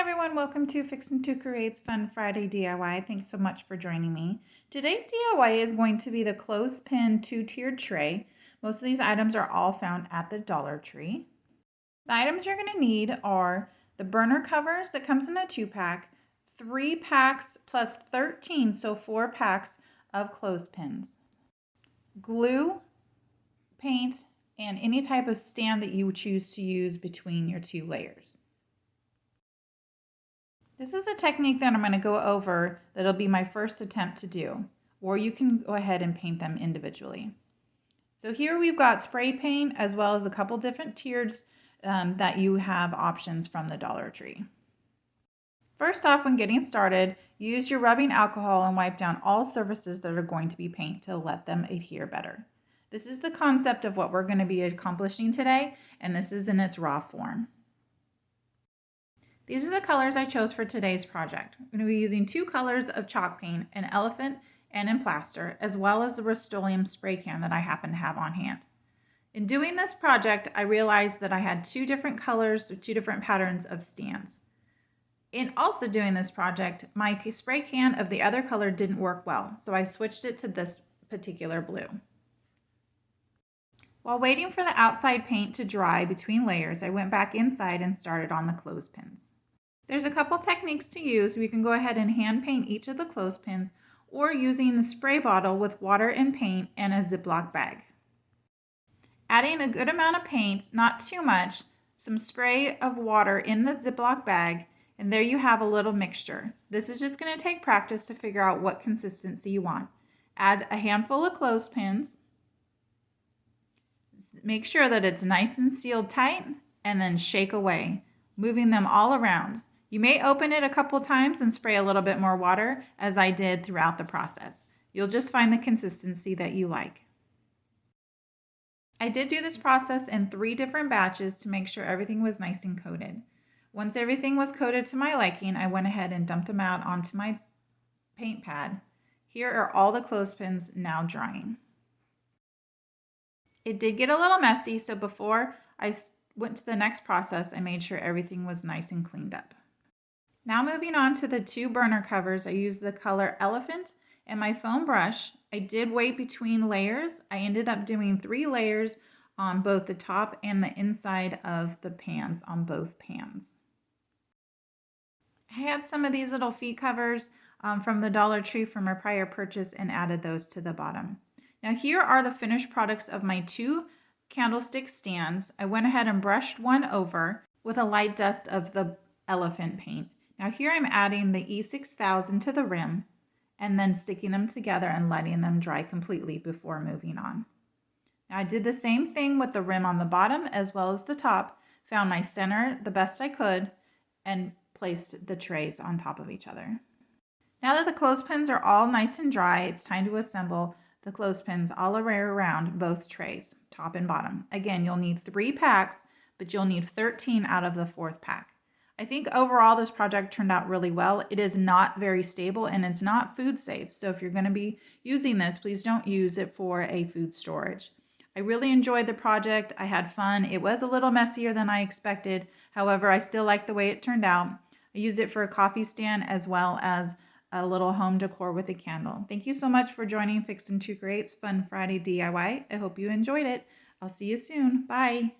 everyone, welcome to Fixin' to Create's Fun Friday DIY. Thanks so much for joining me. Today's DIY is going to be the clothespin two-tiered tray. Most of these items are all found at the Dollar Tree. The items you're going to need are the burner covers that comes in a 2-pack, 3 packs plus 13, so 4 packs of clothespins, glue, paint, and any type of stand that you choose to use between your 2 layers. This is a technique that I'm going to go over that'll be my first attempt to do, or you can go ahead and paint them individually. So here we've got spray paint as well as a couple different tiers that you have options from the Dollar Tree. First off, when getting started, use your rubbing alcohol and wipe down all surfaces that are going to be paint to let them adhere better. This is the concept of what we're going to be accomplishing today, and this is in its raw form. These are the colors I chose for today's project. I'm going to be using 2 colors of chalk paint, an elephant and Emplaster, as well as the Rust-Oleum spray can that I happen to have on hand. In doing this project, I realized that I had 2 different colors, 2 different patterns of stands. In also doing this project, my spray can of the other color didn't work well, so I switched it to this particular blue. While waiting for the outside paint to dry between layers, I went back inside and started on the clothespins. There's a couple techniques to use. We can go ahead and hand paint each of the clothespins or using the spray bottle with water and paint and a Ziploc bag. Adding a good amount of paint, not too much, some spray of water in the Ziploc bag, and there you have a little mixture. This is just going to take practice to figure out what consistency you want. Add a handful of clothespins. Make sure that it's nice and sealed tight, and then shake away, moving them all around. You may open it a couple times and spray a little bit more water, as I did throughout the process. You'll just find the consistency that you like. I did do this process in 3 different batches to make sure everything was nice and coated. Once everything was coated to my liking, I went ahead and dumped them out onto my paint pad. Here are all the clothespins now drying. It did get a little messy, so before I went to the next process, I made sure everything was nice and cleaned up. Now moving on to the 2 burner covers, I used the color Elephant and my foam brush. I did wait between layers. I ended up doing 3 layers on both the top and the inside of the pans on both pans. I had some of these little feet covers from the Dollar Tree from a prior purchase and added those to the bottom. Now here are the finished products of my 2 candlestick stands. I went ahead and brushed one over with a light dust of the elephant paint. Now here I'm adding the E6000 to the rim and then sticking them together and letting them dry completely before moving on. Now I did the same thing with the rim on the bottom as well as the top, found my center the best I could, and placed the trays on top of each other. Now that the clothespins are all nice and dry, it's time to assemble the clothespins all around both trays, top and bottom. Again, you'll need 3 packs, but you'll need 13 out of the 4th pack. I think overall this project turned out really well. It is not very stable and it's not food safe. So if you're going to be using this, please don't use it for a food storage. I really enjoyed the project. I had fun. It was a little messier than I expected. However, I still like the way it turned out. I used it for a coffee stand as well as a little home decor with a candle. Thank you so much for joining Fixin' to Create's Fun Friday DIY. I hope you enjoyed it. I'll see you soon. Bye.